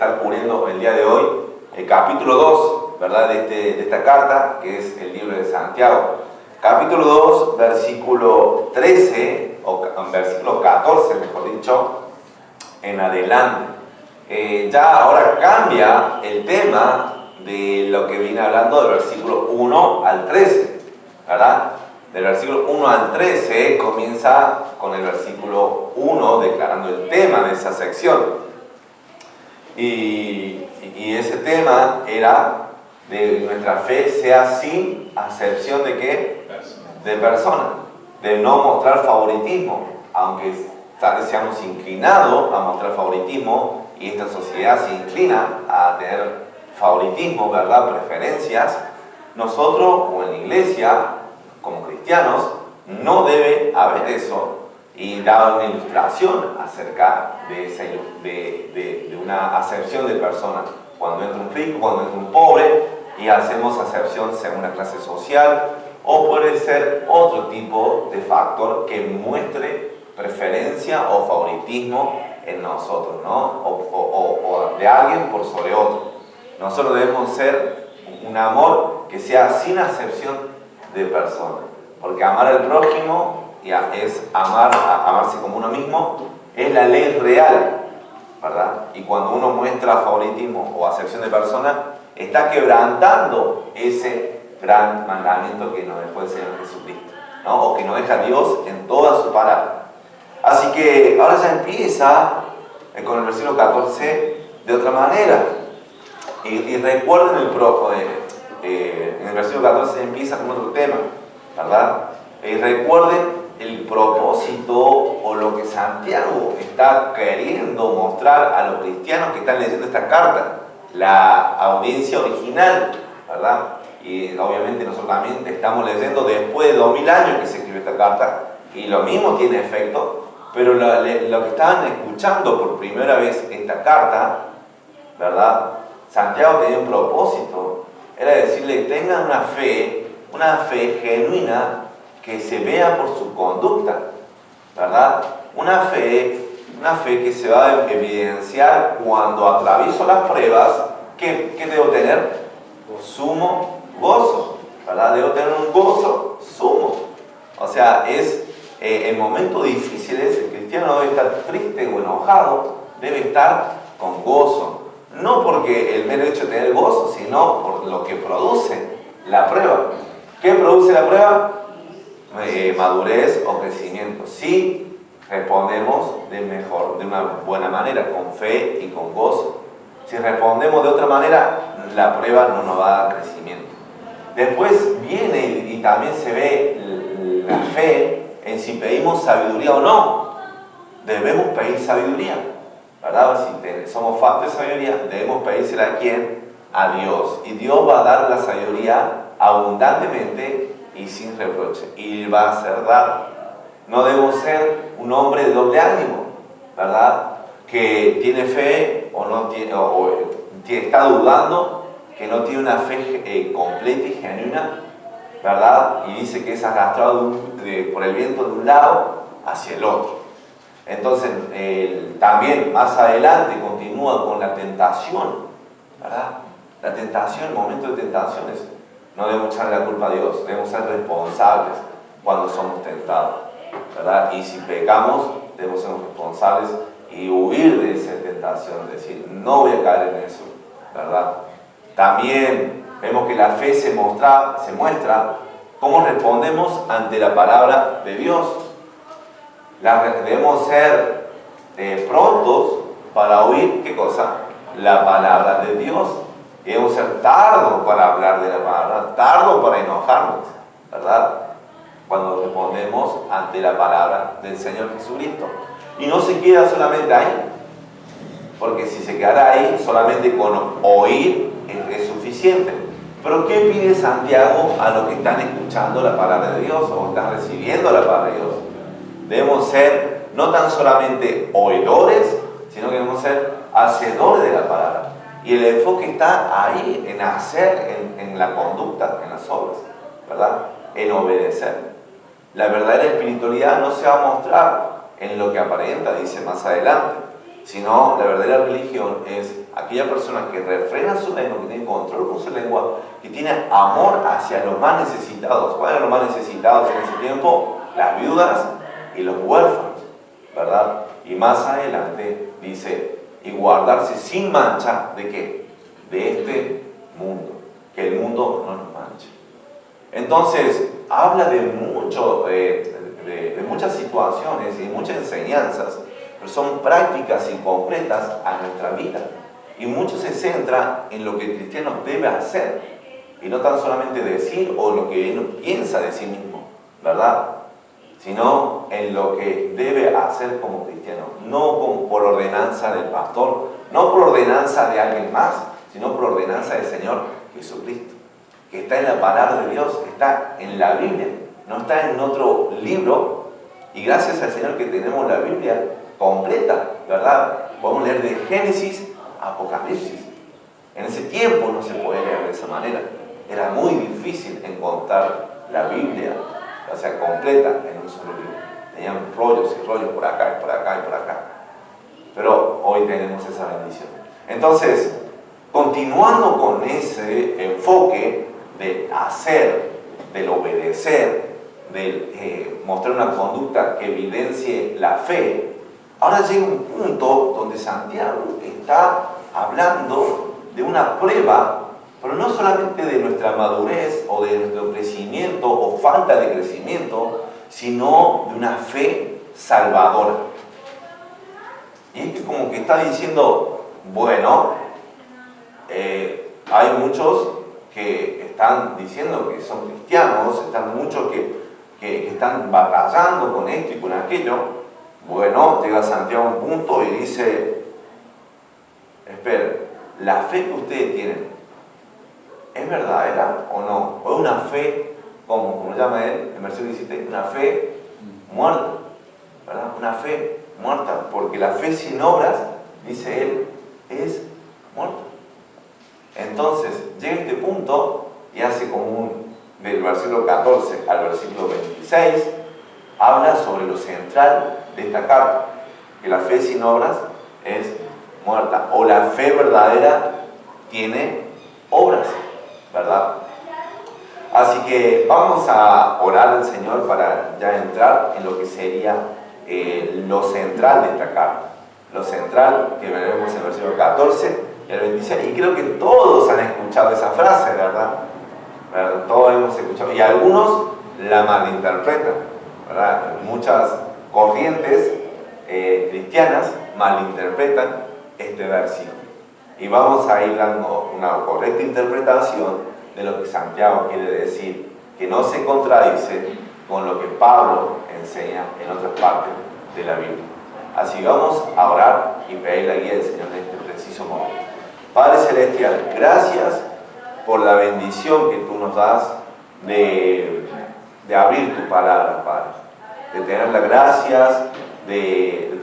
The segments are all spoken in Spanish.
estar cubriendo el día de hoy el capítulo 2, ¿verdad? De esta carta, que es el libro de Santiago. Capítulo 2, versículo 13, o versículo 14, mejor dicho, en adelante. Ya ahora cambia el tema de lo que viene hablando del versículo 1 al 13, ¿verdad? Del versículo 1 al 13 comienza con el versículo 1 declarando el tema de esa sección. Y ese tema era de nuestra fe sea sin acepción de ¿qué? De persona, de no mostrar favoritismo, aunque tal vez seamos inclinados a mostrar favoritismo y esta sociedad se inclina a tener favoritismo, ¿verdad? Preferencias. Nosotros, como en la iglesia, como cristianos, no debe haber eso, y daba una ilustración acerca de una acepción de personas. Cuando entra un rico, cuando entra un pobre, y hacemos acepción según la clase social, o puede ser otro tipo de factor que muestre preferencia o favoritismo en nosotros, ¿no? O de alguien por sobre otro. Nosotros debemos ser un amor que sea sin acepción de persona, porque amar al prójimo es amarse como uno mismo, es la ley real, ¿verdad? Y cuando uno muestra favoritismo o acepción de persona, está quebrantando ese gran mandamiento que nos dejó el Señor Jesucristo, ¿no? O que nos deja Dios en toda su palabra. Así que ahora ya empieza con el versículo 14 de otra manera. Y recuerden en el versículo 14 empieza con otro tema, ¿verdad? Y recuerden el propósito o lo que Santiago está queriendo mostrar a los cristianos que están leyendo esta carta, la audiencia original, ¿verdad? Y obviamente nosotros también estamos leyendo después de 2000 años que se escribió esta carta, y lo mismo tiene efecto, pero lo que estaban escuchando por primera vez esta carta, ¿verdad? Santiago tenía un propósito, era decirle, tengan una fe genuina que se vea por su conducta, ¿verdad? Una fe que se va a evidenciar cuando atravieso las pruebas. ¿Qué debo tener? Sumo gozo, ¿verdad? Debo tener un gozo sumo. O sea, en momentos difíciles el cristiano no debe estar triste o enojado, debe estar con gozo. No porque el mero hecho de tener gozo, sino por lo que produce la prueba. ¿Qué produce la prueba? Madurez o crecimiento. Si respondemos de una buena manera, con fe y con gozo. Si respondemos de otra manera, la prueba no nos va a dar crecimiento. Después viene y también se ve la fe en si pedimos sabiduría o no. Debemos pedir sabiduría, ¿verdad? Si somos faltos de sabiduría, debemos pedírsela a ¿quién? A Dios. Y Dios va a dar la sabiduría abundantemente y sin reproche, y va a ser dado. No debo ser un hombre de doble ánimo, ¿verdad? Que tiene fe o no tiene, o está dudando, que no tiene una fe completa y genuina, ¿verdad? Y dice que es arrastrado por el viento de un lado hacia el otro. Entonces, también más adelante continúa con la tentación, ¿verdad? La tentación, el momento de tentaciones. No debemos echarle la culpa a Dios, debemos ser responsables cuando somos tentados, ¿verdad? Y si pecamos, debemos ser responsables y huir de esa tentación, decir, no voy a caer en eso, ¿verdad? También vemos que la fe se muestra cómo respondemos ante la palabra de Dios. Debemos ser prontos para oír, ¿qué cosa? La palabra de Dios. Debemos ser tardos para hablar de la palabra, tardos para enojarnos, ¿verdad? Cuando respondemos ante la palabra del Señor Jesucristo. Y no se queda solamente ahí, porque si se quedara ahí solamente con oír es suficiente. Pero ¿qué pide Santiago a los que están escuchando la palabra de Dios o están recibiendo la palabra de Dios? Debemos ser no tan solamente oidores, sino que debemos ser hacedores de la palabra. Y el enfoque está ahí, en hacer, en la conducta, en las obras, ¿verdad? En obedecer. La verdadera espiritualidad no se va a mostrar en lo que aparenta, dice más adelante, sino la verdadera religión es aquella persona que refrena su lengua, que tiene control con su lengua, que tiene amor hacia los más necesitados. ¿Cuáles eran los más necesitados en ese tiempo? Las viudas y los huérfanos, ¿verdad? Y más adelante dice, y guardarse sin mancha, ¿de qué? De este mundo, que el mundo no nos manche. Entonces, habla de muchas situaciones y muchas enseñanzas, pero son prácticas y concretas a nuestra vida. Y mucho se centra en lo que el cristiano debe hacer, y no tan solamente decir o lo que él piensa de sí mismo, ¿verdad? Sino en lo que debe hacer como cristiano, no por ordenanza del pastor, no por ordenanza de alguien más, sino por ordenanza del Señor Jesucristo, que está en la palabra de Dios, está en la Biblia, no está en otro libro. Y gracias al Señor que tenemos la Biblia completa, ¿verdad? Podemos leer de Génesis a Apocalipsis. En ese tiempo no se podía leer de esa manera. Era muy difícil encontrar la Biblia, o sea, completa en un solo libro. Tenían rollos y rollos por acá y por acá y por acá. Pero hoy tenemos esa bendición. Entonces, continuando con ese enfoque del hacer, del obedecer, del mostrar una conducta que evidencie la fe, ahora llega un punto donde Santiago está hablando de una prueba, pero no solamente de nuestra madurez o de nuestro crecimiento o falta de crecimiento, sino de una fe salvadora. Y es que como que está diciendo, bueno, hay muchos que están diciendo que son cristianos, están muchos que están batallando con esto y con aquello. Bueno, llega Santiago a un punto y dice, esperen, ¿la fe que ustedes tienen es verdadera o no? ¿O es una fe, como llama él en versículo 17, una fe muerta? ¿Verdad? Una fe muerta, porque la fe sin obras, dice él, es muerta. Entonces, llega este punto y hace como del versículo 14 al versículo 26, habla sobre lo central de esta carta, que la fe sin obras es muerta, o la fe verdadera tiene obras, ¿verdad? Así que vamos a orar al Señor para ya entrar en lo que sería lo central de esta carta. Lo central que veremos en el versículo 14 y el 26, y creo que todos han escuchado esa frase, ¿verdad? Todos hemos escuchado, y algunos la malinterpretan, ¿verdad? Muchas corrientes cristianas malinterpretan este versículo. Y vamos a ir dando una correcta interpretación de lo que Santiago quiere decir, que no se contradice con lo que Pablo enseña en otras partes de la Biblia. Así vamos a orar y pedir la guía del Señor en este preciso momento. Padre Celestial, gracias por la bendición que tú nos das de abrir tu palabra, Padre. De tener la gracia, de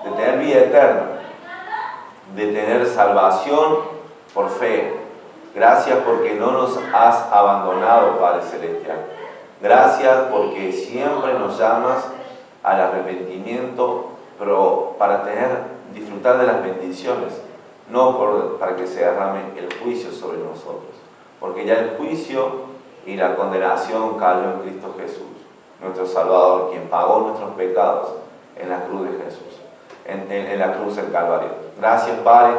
tener vida eterna, de tener salvación por fe. Gracias porque no nos has abandonado, Padre Celestial. Gracias porque siempre nos llamas al arrepentimiento, pero para disfrutar de las bendiciones, no para que se derrame el juicio sobre nosotros. Porque ya el juicio y la condenación cayó en Cristo Jesús, nuestro Salvador, quien pagó nuestros pecados en la cruz de Jesús, en la cruz del Calvario. Gracias, Padre,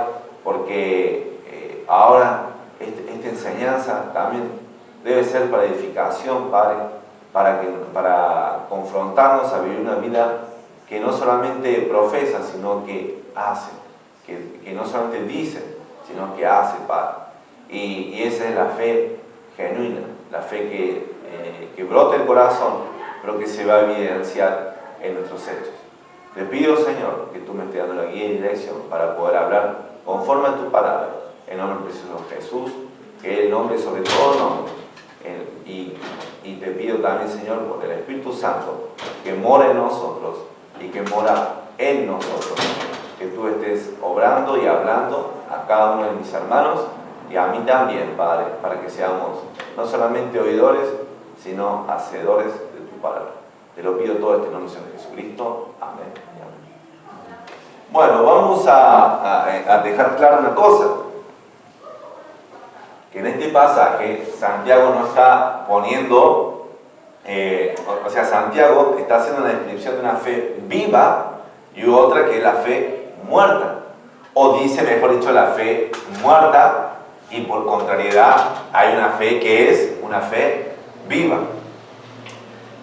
porque ahora esta enseñanza también debe ser para edificación, Padre, para confrontarnos a vivir una vida que no solamente profesa, sino que hace, que no solamente dice, sino que hace, Padre. Y esa es la fe genuina, la fe que brota el corazón, pero que se va a evidenciar en nuestros hechos. Te pido, Señor, que tú me estés dando la guía y dirección para poder hablar conforme a tu palabra, en nombre precioso de Jesús, que es el nombre sobre todo nombre. Y te pido también, Señor, por el Espíritu Santo, que mora en nosotros y que mora en nosotros, que tú estés obrando y hablando a cada uno de mis hermanos y a mí también, Padre, para que seamos no solamente oidores, sino hacedores de tu palabra. Te lo pido todo en el nombre de Jesucristo. Amén y amén. Bueno, vamos a dejar clara una cosa. Que en este pasaje Santiago no está poniendo, Santiago está haciendo una descripción de una fe viva y otra que es la fe muerta. O dice, mejor dicho, la fe muerta, y por contrariedad hay una fe que es una fe viva.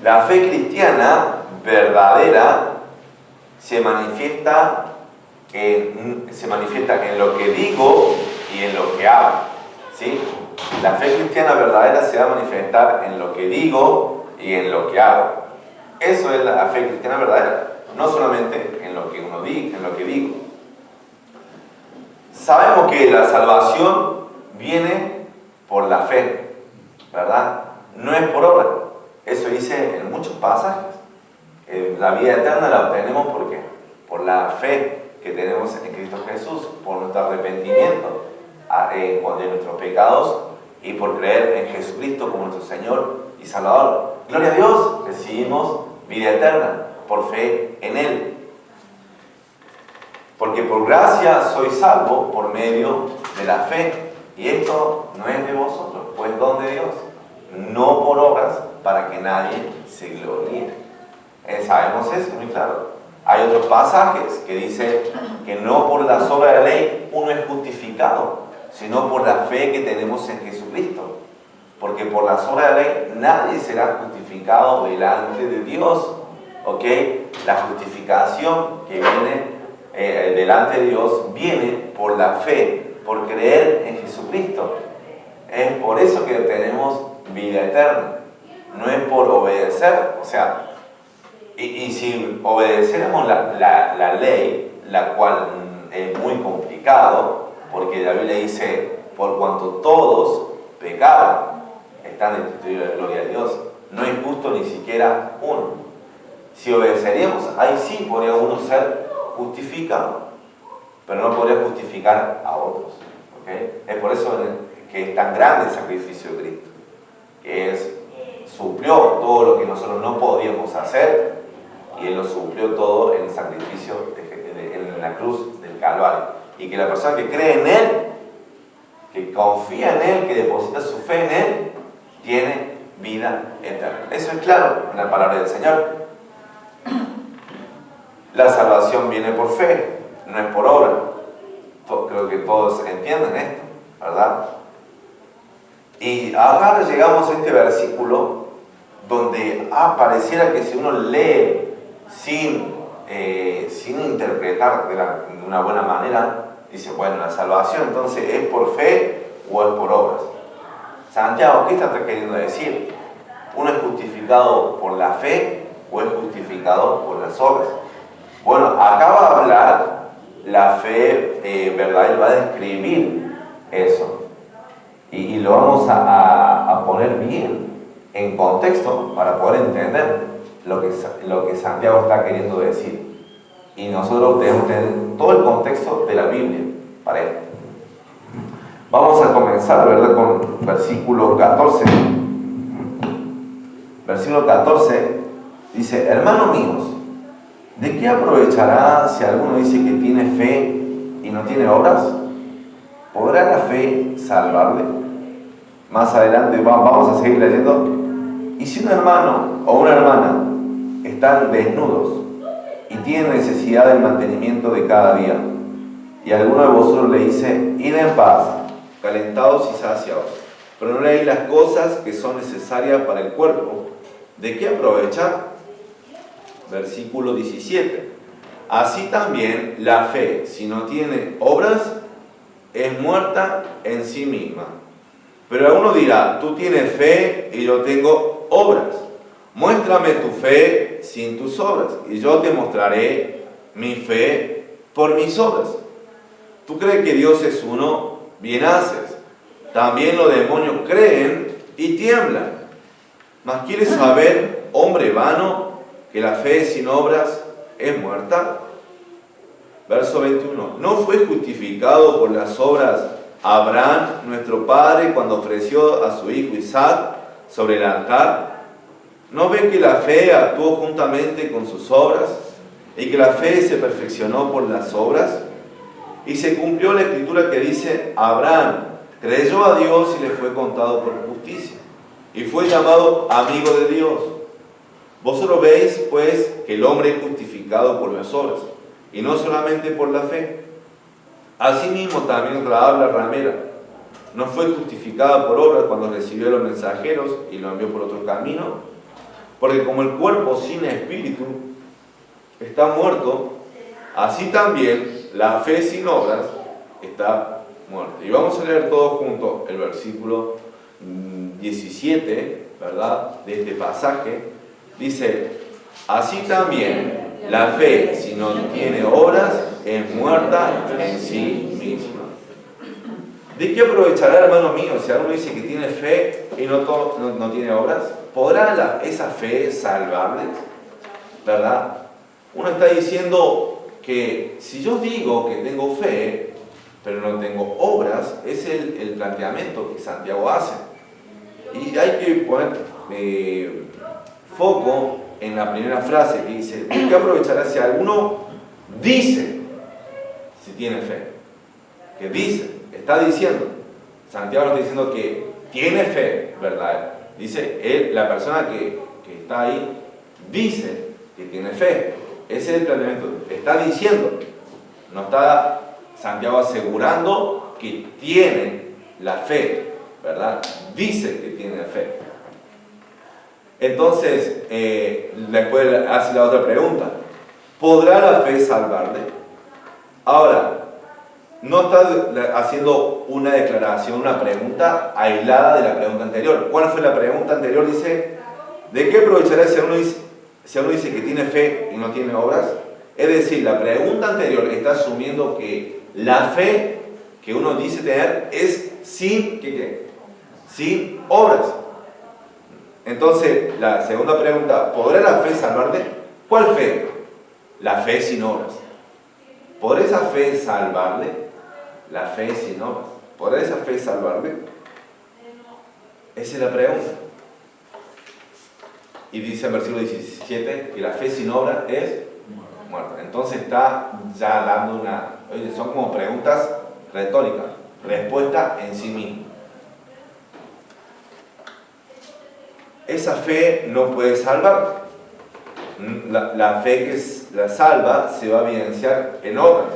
La fe cristiana verdadera se manifiesta en lo que digo y en lo que hago. ¿Sí? La fe cristiana verdadera se va a manifestar en lo que digo y en lo que hago. Eso es la fe cristiana verdadera, no solamente en lo que uno diga, en lo que digo. Sabemos que la salvación viene por la fe, ¿verdad? No es por obra. Eso dice en muchos pasajes. La vida eterna la obtenemos ¿por qué? Por la fe que tenemos en Cristo Jesús, por nuestro arrepentimiento de nuestros pecados y por creer en Jesucristo como nuestro Señor y Salvador. Gloria a Dios, recibimos vida eterna por fe en Él. Porque por gracia soy salvo por medio de la fe. Y esto no es de vosotros, pues don de Dios, no por obras para que nadie se gloríe. Sabemos eso muy claro. Hay otros pasajes que dicen que no por las obras de la ley uno es justificado, sino por la fe que tenemos en Jesucristo. Porque por las obras de la ley nadie será justificado delante de Dios. ¿Ok? La justificación que viene delante de Dios viene por la fe, por creer en Jesucristo. Es por eso que tenemos vida eterna. No es por obedecer. O sea, y si obedeciéramos la ley, la cual es muy complicado, porque la Biblia dice, por cuanto todos pecaron, están destituidos de la gloria de Dios. No es justo ni siquiera uno. Si obedeceríamos, ahí sí podría uno ser justificado, pero no podría justificar a otros. ¿Okay? Es por eso que es tan grande el sacrificio de Cristo, que suplió todo lo que nosotros no podíamos hacer, y Él lo suplió todo en el sacrificio en la cruz del Calvario. Y que la persona que cree en Él, que confía en Él, que deposita su fe en Él, tiene vida eterna. Eso es claro en la palabra del Señor. La salvación viene por fe, no es por obra. Creo que todos entienden esto, ¿verdad? Y ahora llegamos a este versículo donde pareciera que si uno lee sin interpretar de una buena manera, dice, bueno, la salvación entonces es por fe o es por obras. Santiago, ¿qué está queriendo decir? ¿Uno es justificado por la fe o es justificado por las obras? Bueno, acá va a hablar la fe, ¿verdad? Él va a describir eso. Y lo vamos a poner bien en contexto para poder entender lo que Santiago está queriendo decir. Y nosotros debemos tener todo el contexto de la Biblia para esto. Vamos a comenzar, ¿verdad?, con versículo 14. Versículo 14 dice, hermanos míos, ¿de qué aprovechará si alguno dice que tiene fe y no tiene obras? ¿Podrá la fe salvarle? Más adelante vamos a seguir leyendo. Y si un hermano o una hermana están desnudos y tienen necesidad del mantenimiento de cada día, y alguno de vosotros le dice, id en paz, calentados y saciados, pero no leéis las cosas que son necesarias para el cuerpo, ¿de qué aprovecha? Versículo 17. Así también la fe, si no tiene obras, es muerta en sí misma. Pero alguno dirá, tú tienes fe y yo tengo obras. Muéstrame tu fe sin tus obras, y yo te mostraré mi fe por mis obras. ¿Tú crees que Dios es uno? Bien haces. También los demonios creen y tiemblan. Mas ¿quieres saber, hombre vano, que la fe sin obras es muerta? Verso 21. ¿No fue justificado por las obras Abraham, nuestro padre, cuando ofreció a su hijo Isaac sobre el altar? ¿No ven que la fe actuó juntamente con sus obras y que la fe se perfeccionó por las obras, y se cumplió la escritura que dice: Abraham creyó a Dios y le fue contado por justicia, y fue llamado amigo de Dios. Vosotros veis, pues, que el hombre es justificado por las obras, y no solamente por la fe. Asimismo también Rahab la ramera no fue justificada por obras cuando recibió a los mensajeros y lo envió por otro camino, porque como el cuerpo sin espíritu está muerto, así también la fe sin obras está muerta. Y vamos a leer todos juntos el versículo 17, ¿verdad?, de este pasaje. Dice: así también la fe, si no tiene obras, es muerta en sí misma. ¿De qué aprovechará, hermano mío, si alguno dice que tiene fe y no tiene obras? ¿Podrá esa fe salvarle? ¿Verdad? Uno está diciendo que si yo digo que tengo fe, pero no tengo obras, es el planteamiento que Santiago hace. Y hay que poner foco en la primera frase que dice: ¿de qué aprovechará si alguno dice si tiene fe? Que dice, está diciendo. Santiago está diciendo que tiene fe, ¿verdad? Dice, la persona que está ahí dice que tiene fe. Ese es el planteamiento. Está diciendo, no está Santiago asegurando que tiene la fe, ¿verdad? Dice que tiene fe. Entonces, después hace la otra pregunta: ¿podrá la fe salvarle? Ahora, no está haciendo una declaración, una pregunta aislada de la pregunta anterior. ¿Cuál fue la pregunta anterior? Dice: ¿de qué aprovechará si uno dice que tiene fe y no tiene obras? Es decir, la pregunta anterior está asumiendo que la fe que uno dice tener es sin obras. Entonces, la segunda pregunta: ¿podrá la fe salvarle? ¿Cuál fe? La fe sin obras. ¿Podrá esa fe salvarle? La fe sin obras. ¿Podrá esa fe salvarle? Esa es la pregunta. Y dice en versículo 17 que la fe sin obras es muerta. Entonces está ya dando son como preguntas retóricas, respuesta en sí misma. Esa fe no puede salvar. La fe que la salva se va a evidenciar en obras.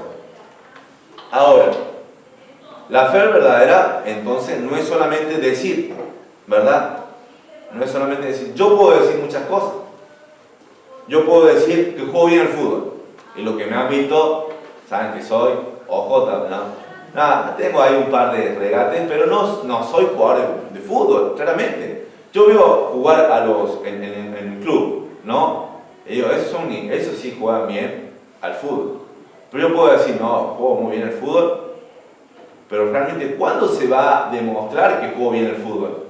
Ahora, la fe verdadera, entonces, no es solamente decir, ¿verdad? No es solamente decir. Yo puedo decir muchas cosas. Yo puedo decir que juego bien al fútbol. Y los que me han visto saben que soy OJ, ¿no? Nada, tengo ahí un par de regates, pero no soy jugador de fútbol, claramente. Yo veo jugar en el club, ¿no? Y digo, esos sí juegan bien al fútbol. Pero yo puedo decir, no, juego muy bien al fútbol. Pero realmente, ¿cuándo se va a demostrar que juego bien al fútbol?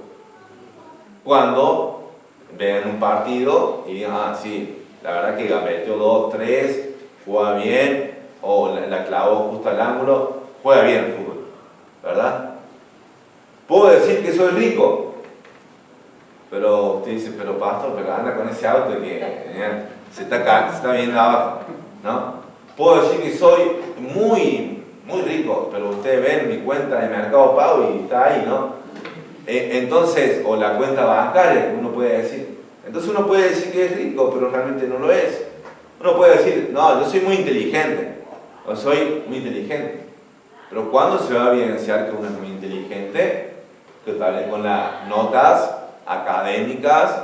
Cuando vean un partido y digan: sí, la verdad que metió 2, 3, juega bien, o la clavó justo al ángulo, juega bien al fútbol, ¿verdad? Puedo decir que soy rico. Pero usted dice: pero pastor, pero anda con ese auto que se está viendo abajo, ¿no? Puedo decir que soy muy rico, pero ustedes ven mi cuenta de Mercado Pago y está ahí, ¿no? Entonces, o la cuenta bancaria, que uno puede decir. Entonces uno puede decir que es rico, pero realmente no lo es. Uno puede decir: no, yo soy muy inteligente, o soy muy inteligente. Pero ¿cuándo se va a evidenciar que uno es muy inteligente? Que tal vez con las notas académicas,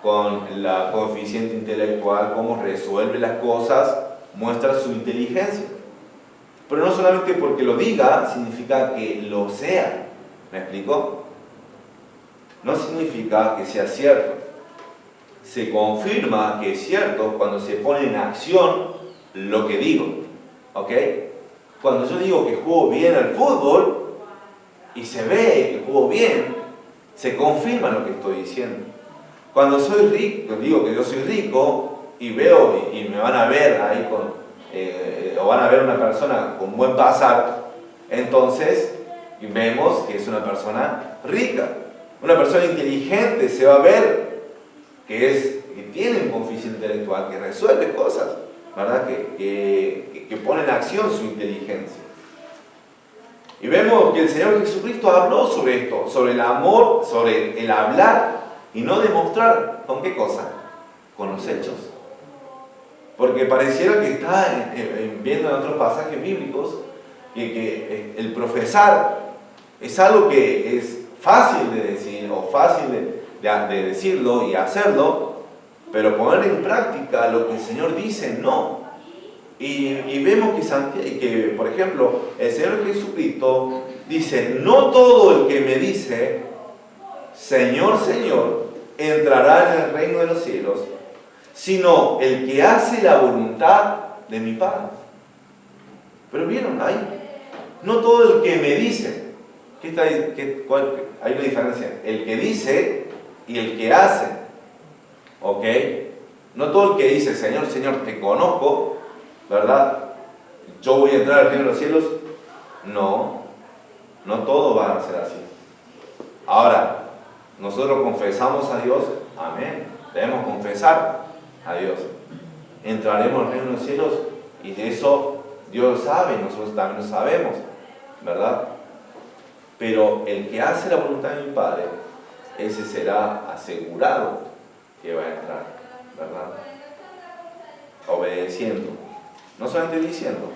con la coeficiente intelectual, cómo resuelve las cosas, muestra su inteligencia. Pero no solamente porque lo diga significa que lo sea. ¿Me explico? No significa que sea cierto. Se confirma que es cierto cuando se pone en acción lo que digo. ¿Ok? Cuando yo digo que juego bien al fútbol y se ve que juego bien, se confirma lo que estoy diciendo. Cuando soy rico, digo que yo soy rico y veo y me van a ver ahí o van a ver una persona con buen pasar, entonces vemos que es una persona rica. Una persona inteligente se va a ver que tiene un coeficiente intelectual, que resuelve cosas. ¿verdad? Que pone en acción su inteligencia. Y vemos que el Señor Jesucristo habló sobre esto, sobre el amor, sobre el hablar y no demostrar. ¿Con qué cosa? Con los hechos. Porque pareciera que está viendo en otros pasajes bíblicos que el profesar es algo que es fácil de decir o fácil de decirlo y hacerlo, pero poner en práctica lo que el Señor dice, no. Y vemos que, por ejemplo, el Señor Jesucristo dice: no todo el que me dice Señor, Señor, entrará en el reino de los cielos, sino el que hace la voluntad de mi Padre. Pero vieron ahí, no todo el que me dice. Hay una diferencia, el que dice y el que hace. ¿Ok? No todo el que dice Señor, Señor, te conozco, ¿verdad? Yo voy a entrar al reino de los cielos. No todo va a ser así. Ahora, nosotros confesamos a Dios, amén. Debemos confesar a Dios. Entraremos al reino de los cielos y de eso Dios sabe, nosotros también lo sabemos, ¿verdad? Pero el que hace la voluntad de mi Padre, ese será asegurado que va a entrar, ¿verdad? Obedeciendo, no solamente diciendo.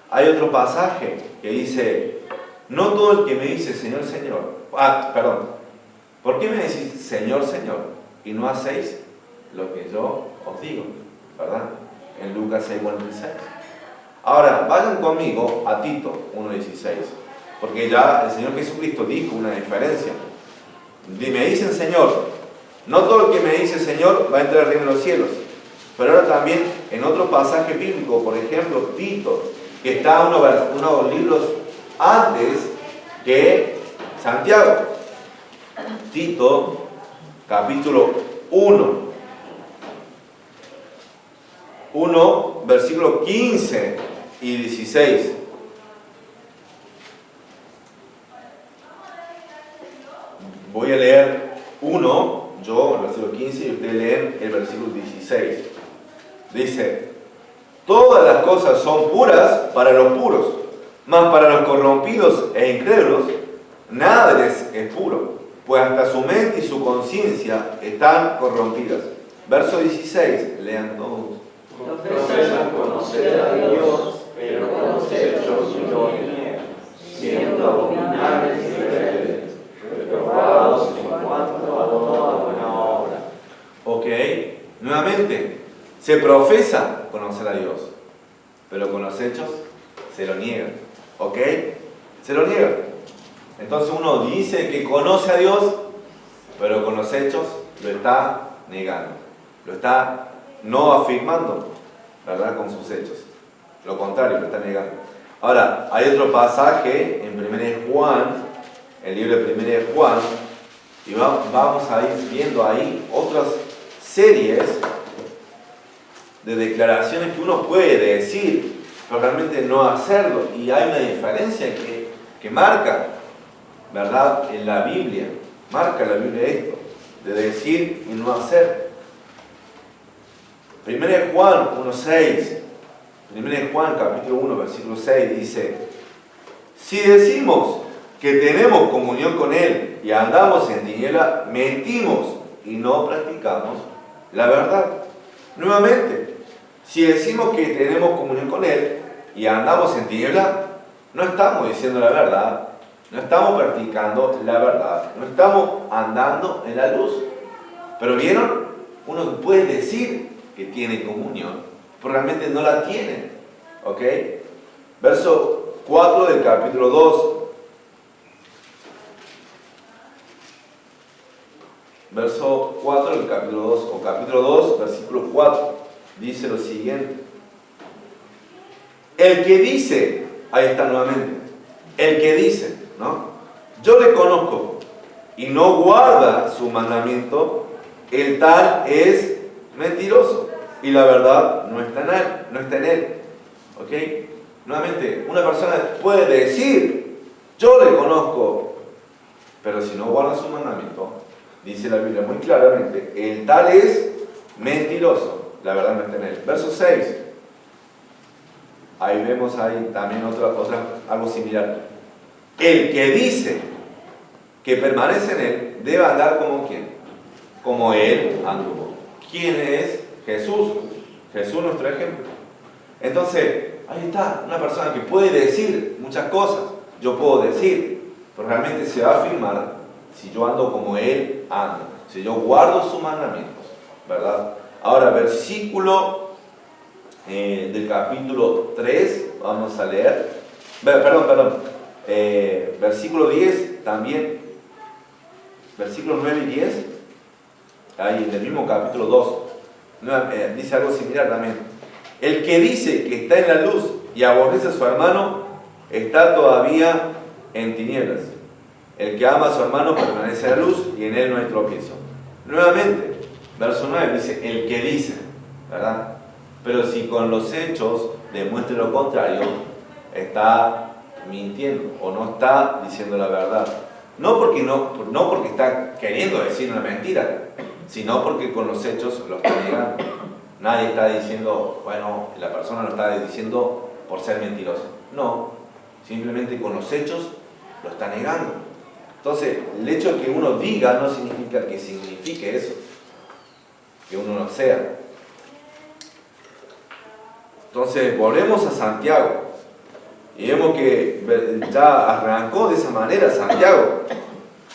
Hay otro pasaje que dice: no todo el que me dice Señor, Señor, ¿por qué me decís Señor, Señor y no hacéis lo que yo os digo? ¿Verdad? En Lucas 6:46. Ahora, vayan conmigo a Tito 1:16, porque ya el Señor Jesucristo dijo una diferencia. Me dicen Señor, no todo el que me dice Señor va a entrar al reino de los cielos. Pero ahora también en otro pasaje bíblico, por ejemplo, Tito, que está unos libros antes que Santiago. Tito, capítulo 1, versículos 15 y 16. Voy a leer yo, el versículo 15, y ustedes leen el versículo 16. Dice: todas las cosas son puras para los puros, mas para los corrompidos e incrédulos nada les es puro, pues hasta su mente y su conciencia están corrompidas. Verso 16, lean todos. Profesan conocer a Dios, pero con los hechos lo niegan, siendo abominables y rebeldes, reprobados en cuanto a toda buena obra. Ok, nuevamente, se profesa conocer a Dios, pero con los hechos se lo niegan. ¿Ok? Se lo niegan. Entonces uno dice que conoce a Dios, pero con los hechos lo está negando. Lo está no afirmando, ¿verdad? Con sus hechos. Lo contrario, lo está negando. Ahora, hay otro pasaje en 1 de Juan, el libro de 1 de Juan, y vamos a ir viendo ahí otras series de declaraciones que uno puede decir, pero realmente no hacerlo. Y hay una diferencia que marca, ¿verdad? En la Biblia, marca la Biblia esto, de decir y no hacer. 1 de Juan 1:6, 1 de Juan capítulo 1 versículo 6 dice: si decimos que tenemos comunión con Él y andamos en tiniebla, mentimos y no practicamos la verdad. Nuevamente, si decimos que tenemos comunión con Él y andamos en tiniebla, no estamos diciendo la verdad, no estamos practicando la verdad, no estamos andando en la luz. Pero ¿vieron? Uno puede decir que tiene comunión, pero realmente no la tiene. ¿Ok? Verso 4 del capítulo 2. Verso 4 del capítulo 2, o capítulo 2, versículo 4, dice lo siguiente: el que dice, ahí está nuevamente, el que dice, ¿no? Yo le conozco y no guarda su mandamiento, el tal es mentiroso y la verdad no está en él. ¿Ok? Nuevamente, una persona puede decir, yo le conozco, pero si no guarda su mandamiento, dice la Biblia muy claramente, el tal es mentiroso, la verdad no está en él. Verso 6, ahí vemos también algo similar. El que dice que permanece en Él debe andar como ¿quién? Como Él anduvo. ¿Quién es? Jesús. Jesús nuestro ejemplo. Entonces, ahí está, una persona que puede decir muchas cosas. Yo puedo decir, pero realmente se va a afirmar si yo ando como Él anda, si yo guardo sus mandamientos, ¿verdad? Ahora, versículo del capítulo 3, vamos a leer. Versículo 10 también. Versículos 9 y 10, ahí del mismo capítulo 2, dice algo similar también. El que dice que está en la luz y aborrece a su hermano, está todavía en tinieblas. El que ama a su hermano permanece en la luz y en él no hay tropiezo. Nuevamente, verso 9 dice, el que dice, ¿verdad? Pero si con los hechos demuestra lo contrario, está mintiendo o no está diciendo la verdad. No porque está queriendo decir una mentira, sino porque con los hechos lo está negando. Nadie está diciendo, bueno, la persona lo está diciendo por ser mentiroso. No, simplemente con los hechos lo está negando. Entonces, el hecho de que uno diga no significa que signifique eso, que uno lo sea. Entonces, volvemos a Santiago. Y vemos que ya arrancó de esa manera Santiago,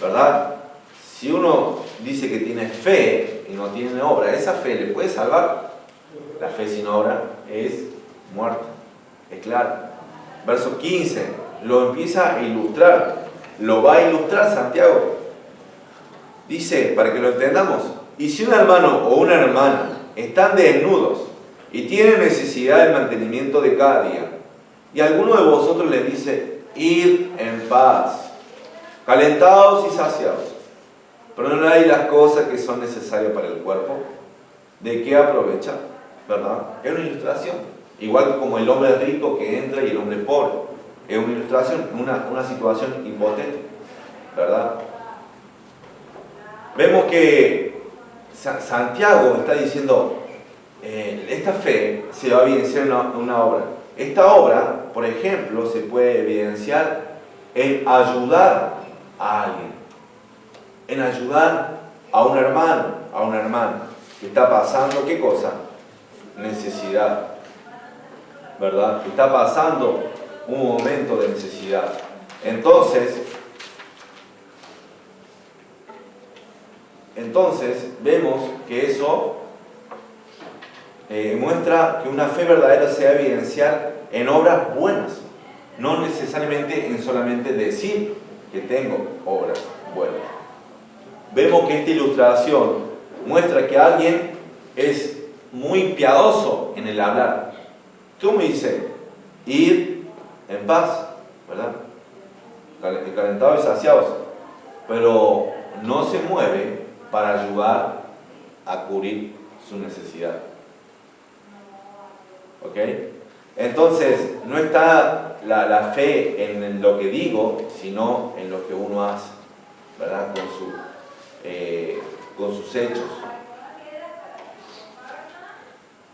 ¿verdad? Si uno dice que tiene fe y no tiene obra, ¿esa fe le puede salvar? La fe sin obra es muerta, es claro. Verso 15, lo empieza a ilustrar, lo va a ilustrar Santiago. Dice, para que lo entendamos, y si un hermano o una hermana están desnudos y tienen necesidad del mantenimiento de cada día, y alguno de vosotros les dice, id en paz, calentados y saciados, pero no hay las cosas que son necesarias para el cuerpo, ¿de qué aprovecha? ¿Verdad? Es una ilustración. Igual como el hombre rico que entra y el hombre pobre. Es una ilustración, una situación hipotética, ¿verdad? Vemos que Santiago está diciendo, esta fe se va a evidenciar en una obra. Esta obra, por ejemplo, se puede evidenciar en ayudar a alguien, en ayudar a un hermano, a una hermana que está pasando, ¿qué cosa? Necesidad, ¿verdad? Que está pasando un momento de necesidad. Entonces vemos que eso muestra que una fe verdadera se va a evidenciar en obras buenas, no necesariamente en solamente decir que tengo obras buenas. Vemos que esta ilustración muestra que alguien es muy piadoso en el hablar. ¿Cómo dice? Ir en paz, ¿verdad? Calentados y saciados, pero no se mueve para ayudar a cubrir su necesidad. ¿Ok? Entonces, no está la fe en lo que digo, sino en lo que uno hace, ¿verdad? Con sus hechos.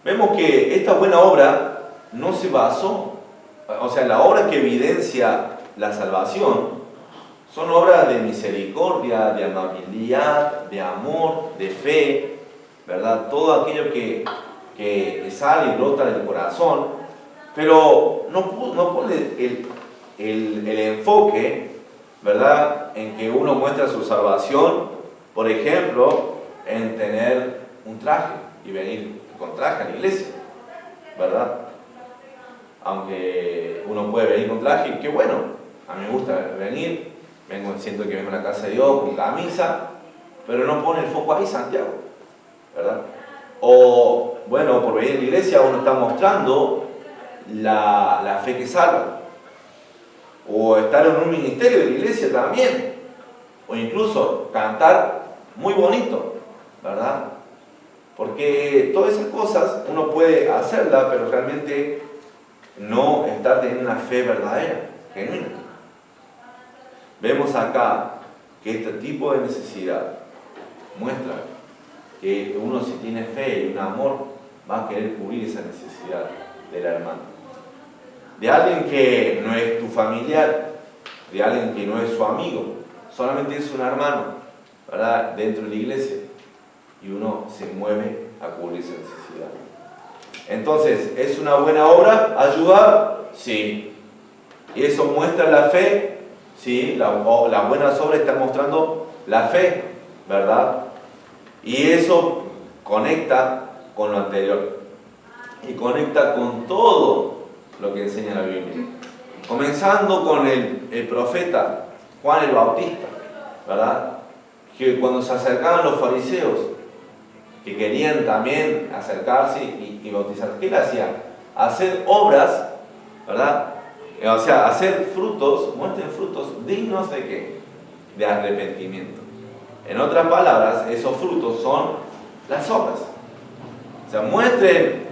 Vemos que esta buena obra no se basó, o sea, la obra que evidencia la salvación son obras de misericordia, de amabilidad, de amor, de fe, ¿verdad? Todo aquello que sale y brota del corazón, pero no pone el enfoque, ¿verdad?, en que uno muestra su salvación, por ejemplo, en tener un traje y venir con traje a la iglesia, ¿verdad? Aunque uno puede venir con traje, qué bueno, a mí me gusta venir, siento que vengo a la casa de Dios con camisa, pero no pone el foco ahí Santiago, ¿verdad? O, bueno, por venir a la iglesia uno está mostrando la fe que salva. O estar en un ministerio de la iglesia también. O incluso cantar muy bonito, ¿verdad? Porque todas esas cosas uno puede hacerlas, pero realmente no estar teniendo una fe verdadera, genuina. Vemos acá que este tipo de necesidad muestra que uno, si tiene fe y un amor, va a querer cubrir esa necesidad del hermano. de alguien que no es tu familiar, de alguien que no es su amigo, solamente es un hermano, ¿verdad?, dentro de la iglesia, y uno se mueve a cubrir esa necesidad. Entonces, ¿es una buena obra ayudar? Sí. ¿Y eso muestra la fe? Sí, las buenas obras están mostrando la fe, ¿verdad? Y eso conecta con lo anterior y conecta con todo lo que enseña la Biblia. Comenzando con el profeta Juan el Bautista, ¿verdad? Que cuando se acercaban los fariseos, que querían también acercarse y bautizar, ¿qué le hacían? Hacer obras, ¿verdad? O sea, hacer frutos, muestren frutos dignos de ¿qué? De arrepentimiento. En otras palabras, esos frutos son las obras. O sea, muestren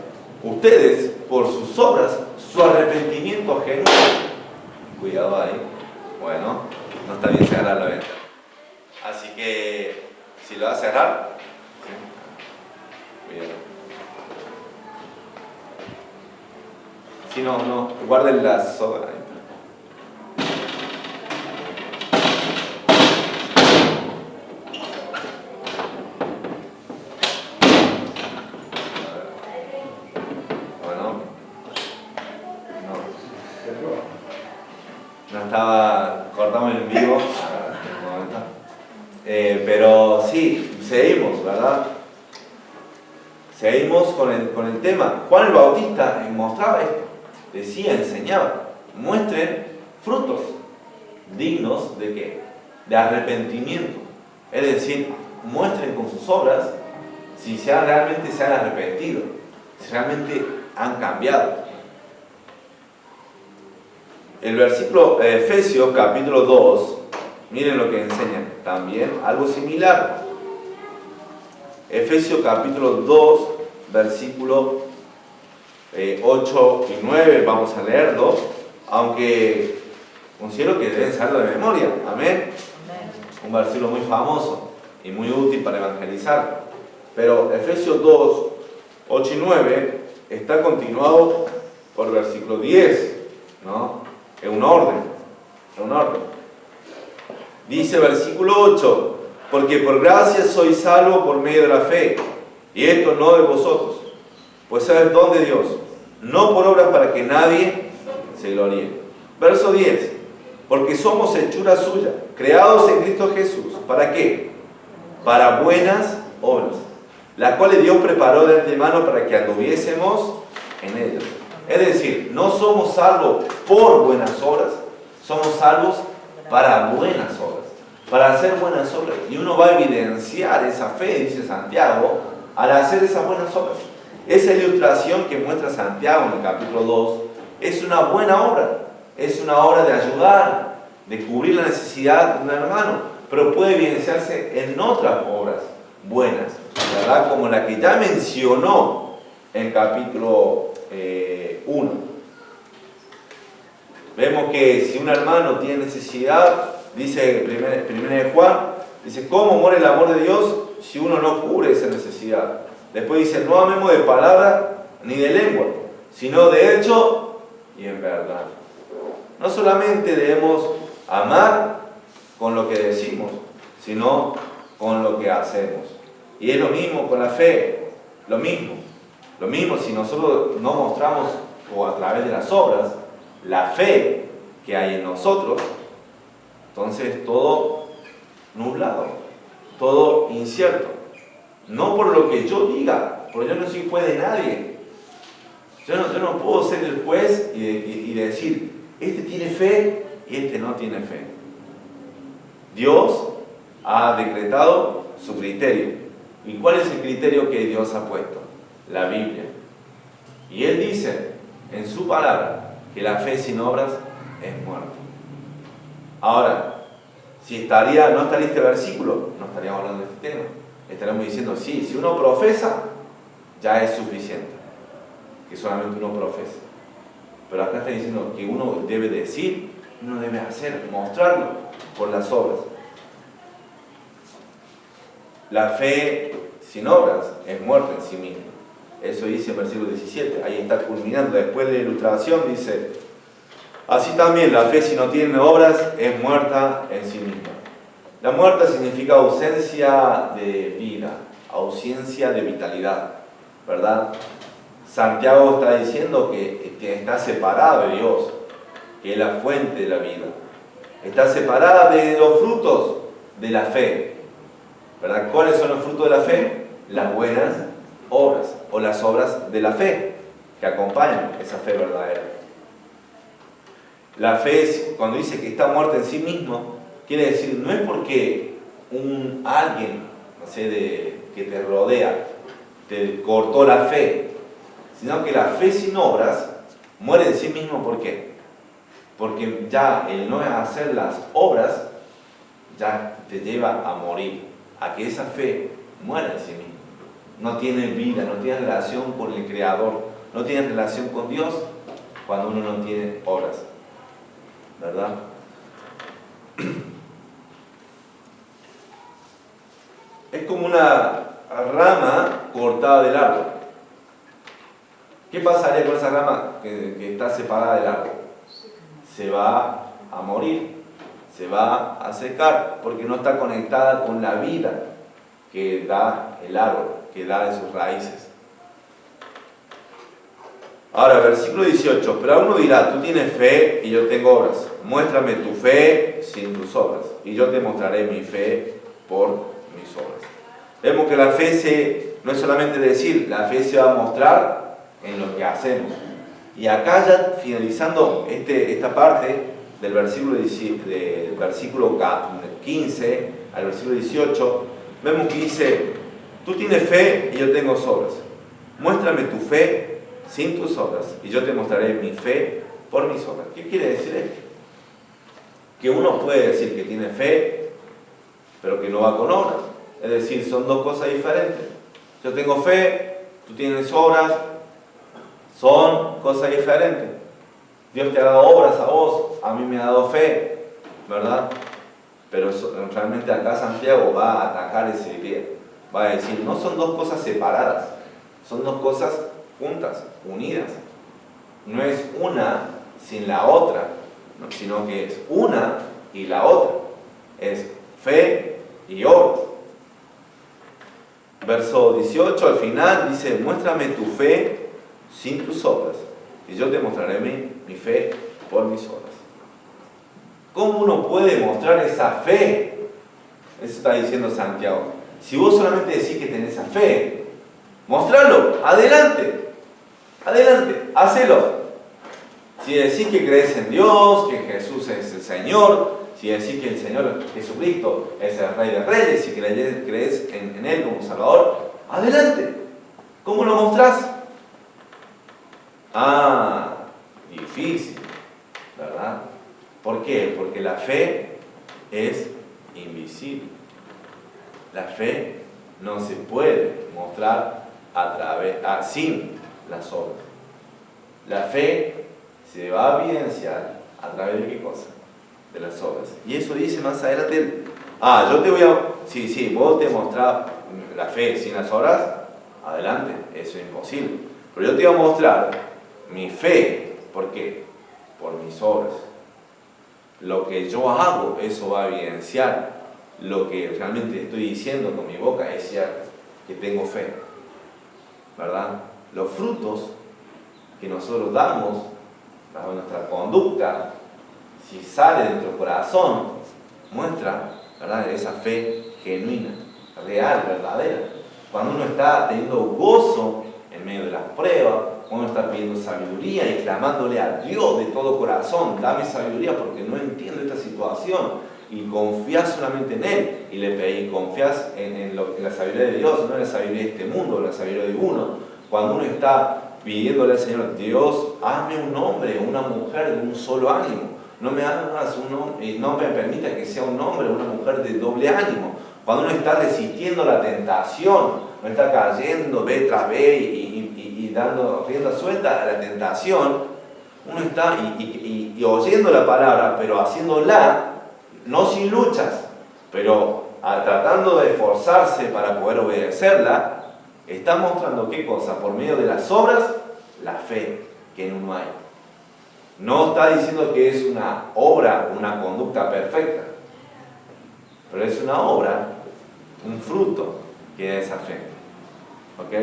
ustedes por sus obras su arrepentimiento genuino. Cuidado ahí. Bueno, no está bien cerrar la ventana. Así que, si lo va a cerrar, cuidado. Si no, guarden las obras. Cortamos en vivo, pero sí, seguimos, ¿verdad? Seguimos con el tema. Juan el Bautista mostraba esto, decía, enseñaba, muestren frutos dignos de ¿qué? De arrepentimiento. Es decir, muestren con sus obras si realmente se han arrepentido, si realmente han cambiado. El versículo Efesios capítulo 2, miren lo que enseña también, algo similar. Efesios capítulo 2, versículo 8 y 9, vamos a leerlo, aunque considero que deben saberlo de memoria. Amén. Un versículo muy famoso y muy útil para evangelizar. Pero Efesios 2, 8 y 9 está continuado por versículo 10, ¿no? Es un orden, Dice versículo 8, porque por gracia sois salvos por medio de la fe, y esto no de vosotros, pues es el don de Dios, no por obras para que nadie se gloríe. Verso 10, porque somos hechura suya, creados en Cristo Jesús, ¿para qué? Para buenas obras, las cuales Dios preparó de antemano para que anduviésemos en ellas. Es decir, no somos salvos por buenas obras, somos salvos para buenas obras, para hacer buenas obras. Y uno va a evidenciar esa fe, dice Santiago, al hacer esas buenas obras. Esa ilustración que muestra Santiago en el capítulo 2 es una buena obra, es una obra de ayudar, de cubrir la necesidad de un hermano, pero puede evidenciarse en otras obras buenas, ¿verdad? Como la que ya mencionó en el capítulo 1. Vemos que si un hermano tiene necesidad, dice primera de Juan, dice, ¿cómo muere el amor de Dios si uno no cubre esa necesidad? Después dice, no amemos de palabra ni de lengua, sino de hecho y en verdad. No solamente debemos amar con lo que decimos, sino con lo que hacemos. Y es lo mismo con la fe, lo mismo si nosotros no mostramos o a través de las obras la fe que hay en nosotros, entonces todo nublado, todo incierto. No por lo que yo diga, porque yo no soy juez de nadie. Yo no puedo ser el juez y decir, este tiene fe y este no tiene fe. Dios ha decretado su criterio. ¿Y cuál es el criterio que Dios ha puesto? La Biblia. Y Él dice en su palabra que la fe sin obras es muerta. Ahora, no estaría este versículo, no estaríamos hablando de este tema. Estaremos diciendo, sí, si uno profesa, ya es suficiente. Que solamente uno profesa. Pero acá está diciendo que uno debe decir, uno debe hacer, mostrarlo por las obras. La fe sin obras es muerta en sí misma. Eso dice el versículo 17. Ahí está culminando. Después de la ilustración dice, Así también la fe, si no tiene obras, es muerta en sí misma. La muerte significa ausencia de vida, ausencia de vitalidad, ¿verdad? Santiago está diciendo que está separada de Dios, que es la fuente de la vida. Está separada de los frutos de la fe, ¿verdad? ¿Cuáles son los frutos de la fe? Las buenas obras, o las obras de la fe, que acompañan esa fe verdadera. La fe, cuando dice que está muerta en sí mismo, quiere decir, no es porque alguien, no sé, que te rodea, te cortó la fe, sino que la fe sin obras muere en sí mismo. ¿Por qué? Porque ya el no hacer las obras ya te lleva a morir, a que esa fe muera en sí misma. No tiene vida, no tiene relación con el Creador, no tiene relación con Dios cuando uno no tiene obras, ¿verdad? Es como una rama cortada del árbol. ¿Qué pasaría con esa rama que está separada del árbol? Se va a morir, se va a secar, porque no está conectada con la vida que da el árbol, que da de sus raíces. Ahora, versículo 18, pero uno dirá, tú tienes fe y yo tengo obras. Muéstrame tu fe sin tus obras, y yo te mostraré mi fe por mis obras. Vemos que la fe no es solamente decir, la fe se va a mostrar en lo que hacemos. Y acá ya finalizando esta parte del versículo 15 al versículo 18, vemos que dice, tú tienes fe y yo tengo obras. Muéstrame tu fe sin tus obras y yo te mostraré mi fe por mis obras. ¿Qué quiere decir esto? Que uno puede decir que tiene fe, pero que no va con obras. Es decir, son dos cosas diferentes. Yo tengo fe, tú tienes obras, son cosas diferentes. Dios te ha dado obras a vos, a mí me ha dado fe, ¿verdad? Pero realmente acá Santiago va a atacar esa idea. Va a decir, no son dos cosas separadas, son dos cosas juntas, unidas. No es una sin la otra, sino que es una y la otra. Es fe y obras. Verso 18 al final dice, muéstrame tu fe sin tus obras, y yo te mostraré mi fe por mis obras. ¿Cómo uno puede mostrar esa fe? Eso está diciendo Santiago. Si vos solamente decís que tenés esa fe, mostralo, adelante, hacelo. Si decís que crees en Dios, que Jesús es el Señor, si decís que el Señor Jesucristo es el Rey de Reyes, si crees en Él como Salvador, adelante. ¿Cómo lo mostrás? Difícil, ¿verdad? ¿Por qué? Porque la fe es invisible. La fe no se puede mostrar sin las obras. La fe se va a evidenciar a través de ¿qué cosa? De las obras. Y eso dice más adelante él. Yo te voy a... Sí, vos te mostrás la fe sin las obras, adelante, eso es imposible. Pero yo te voy a mostrar mi fe, ¿por qué? Por mis obras. Lo que yo hago, eso va a evidenciar lo que realmente estoy diciendo con mi boca, es cierto, que tengo fe, ¿verdad? Los frutos que nosotros damos, nuestra conducta, si sale de nuestro corazón, muestra, ¿verdad?, esa fe genuina, real, verdadera. Cuando uno está teniendo gozo en medio de las pruebas, cuando uno está pidiendo sabiduría y clamándole a Dios de todo corazón, dame sabiduría porque no entiendo esta situación, y confías solamente en Él, y confías en la sabiduría de Dios, no en la sabiduría de este mundo, en la sabiduría de uno. Cuando uno está pidiéndole al Señor, Dios, hazme un hombre, una mujer de un solo ánimo, no me hagas no me permita que sea un hombre o una mujer de doble ánimo. Cuando uno está resistiendo la tentación, no está cayendo vez tras vez y dando rienda suelta a la tentación, uno está y oyendo la palabra, pero haciéndola, no sin luchas, pero tratando de esforzarse para poder obedecerla, está mostrando ¿qué cosa? Por medio de las obras, la fe que en uno hay. No está diciendo que es una obra, una conducta perfecta, pero es una obra, un fruto que es esa fe. ¿Ok?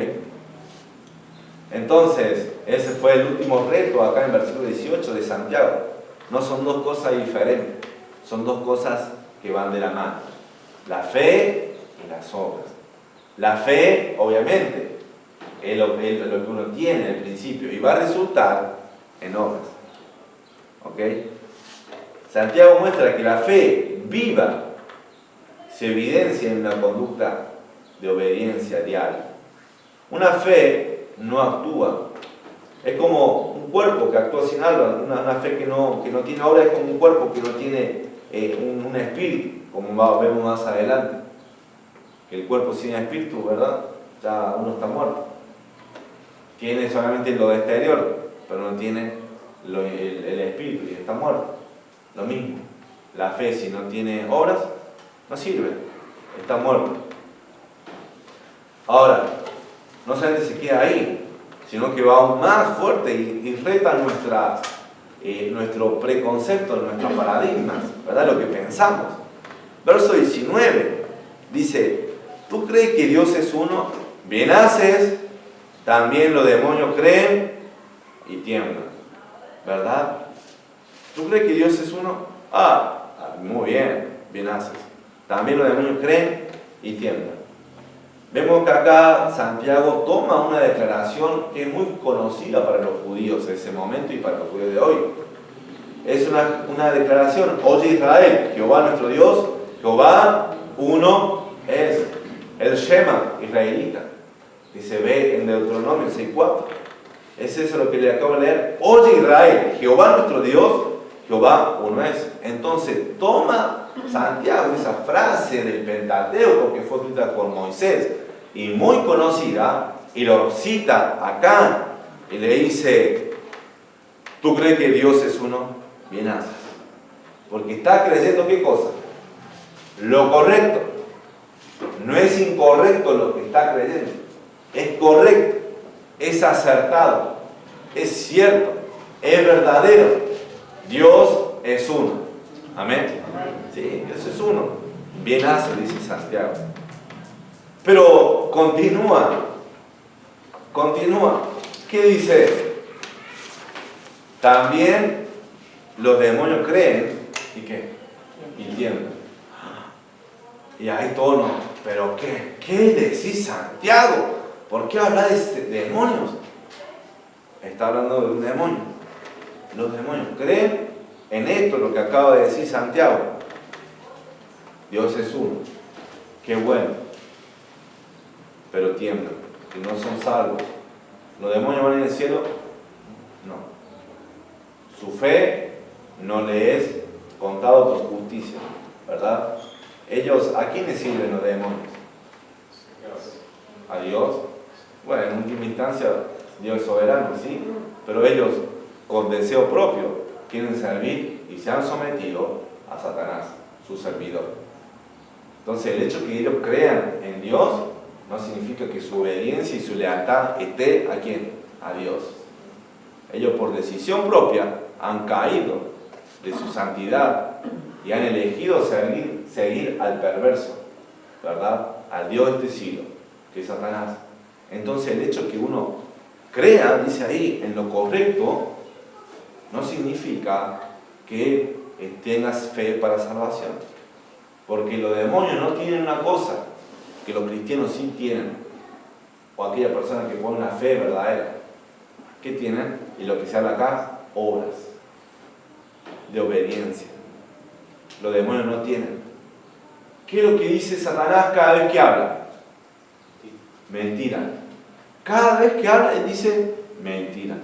Entonces, ese fue el último reto acá en versículo 18 de Santiago. No son dos cosas diferentes, son dos cosas que van de la mano. La fe y las obras. La fe, obviamente, es lo que uno tiene en el principio y va a resultar en obras. ¿Ok? Santiago muestra que la fe viva se evidencia en una conducta de obediencia diaria. Una fe no actúa. Es como un cuerpo que actúa sin alma. Una fe que no tiene obra es como un cuerpo que no tiene un espíritu, como vemos más adelante. Que el cuerpo sin espíritu, ¿verdad? Ya uno está muerto. Tiene solamente lo exterior, pero no tiene el espíritu y está muerto. Lo mismo. La fe, si no tiene obras, no sirve. Está muerto. Ahora, no solamente se queda ahí, sino que va aún más fuerte y reta nuestro preconcepto, nuestros paradigmas, ¿verdad? Lo que pensamos. Verso 19 dice: ¿tú crees que Dios es uno? Bien haces. También los demonios creen y tiemblan, ¿verdad? ¿Tú crees que Dios es uno? Muy bien, bien haces. También los demonios creen y tiemblan. Vemos que acá Santiago toma una declaración que es muy conocida para los judíos de ese momento y para los judíos de hoy. Es una declaración: oye Israel, Jehová nuestro Dios, Jehová uno es. El Shema israelita, que se ve en Deuteronomio 6:4. Es eso lo que le acabo de leer. Oye Israel, Jehová nuestro Dios, Jehová uno es. Entonces toma Santiago esa frase del Pentateuco que fue escrita por Moisés y muy conocida, y lo cita acá y le dice: ¿tú crees que Dios es uno? Bien haces. Porque está creyendo ¿qué cosa? Lo correcto. No es incorrecto lo que está creyendo, es correcto, es acertado, es cierto, es verdadero. Dios es uno. Amén. Sí, Dios es uno. Bien hace, dice Santiago. Pero continúa. ¿Qué dice? También los demonios creen y ¿qué? Y tiemblan. Y ahí todos no. ¿Pero qué? ¿Qué decís, Santiago? ¿Por qué habla de demonios? Está hablando de un demonio. Los demonios creen en esto, lo que acaba de decir Santiago. Dios es uno. Qué bueno. Pero tiemblan y no son salvos. ¿Los demonios van en el cielo? No. Su fe no le es contado por justicia, ¿verdad? Ellos, ¿a quiénes sirven los demonios? ¿A Dios? Bueno, en última instancia, Dios es soberano, ¿sí? Pero ellos, con deseo propio, quieren servir y se han sometido a Satanás, su servidor. Entonces, el hecho que ellos crean en Dios no significa que su obediencia y su lealtad esté ¿a quién? A Dios. Ellos, por decisión propia, han caído de su santidad y han elegido seguir al perverso, ¿verdad? Al Dios de este siglo, que es Satanás. Entonces el hecho que uno crea, dice ahí, en lo correcto, no significa que tengas fe para salvación. Porque los demonios no tienen una cosa que los cristianos sí tienen, o aquella persona que pone una fe verdadera. ¿Qué tienen? Y lo que se habla acá, obras de obediencia. Los demonios no tienen. ¿Qué es lo que dice Satanás cada vez que habla? Mentira. Cada vez que habla, él dice mentira.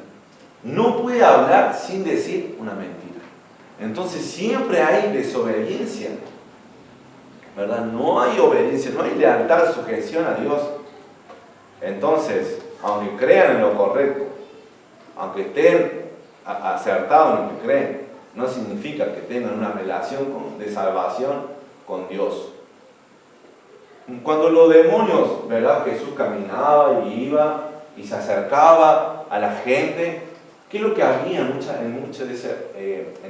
No puede hablar sin decir una mentira. Entonces siempre hay desobediencia, ¿verdad? No hay obediencia, no hay lealtad, sujeción a Dios. Entonces, aunque crean en lo correcto, aunque estén acertados en lo que creen, no significa que tengan una relación de salvación con Dios. Cuando los demonios, ¿verdad? Jesús caminaba y iba y se acercaba a la gente, ¿Qué es lo que había en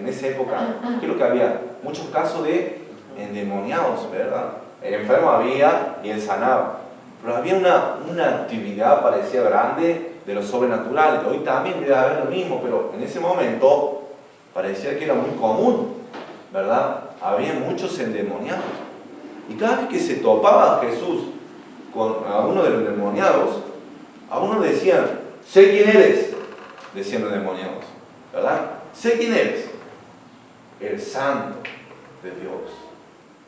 esa época? ¿Qué es lo que había? Muchos casos de endemoniados, ¿verdad? El enfermo había y él sanaba. Pero había una actividad parecía grande de lo sobrenatural. Hoy también debe haber lo mismo, pero en ese momento parecía que era muy común, ¿verdad? Había muchos endemoniados. Y cada vez que se topaba Jesús con a uno de los endemoniados, a uno decían, sé quién eres, decían los endemoniados, ¿verdad? Sé quién eres, el Santo de Dios,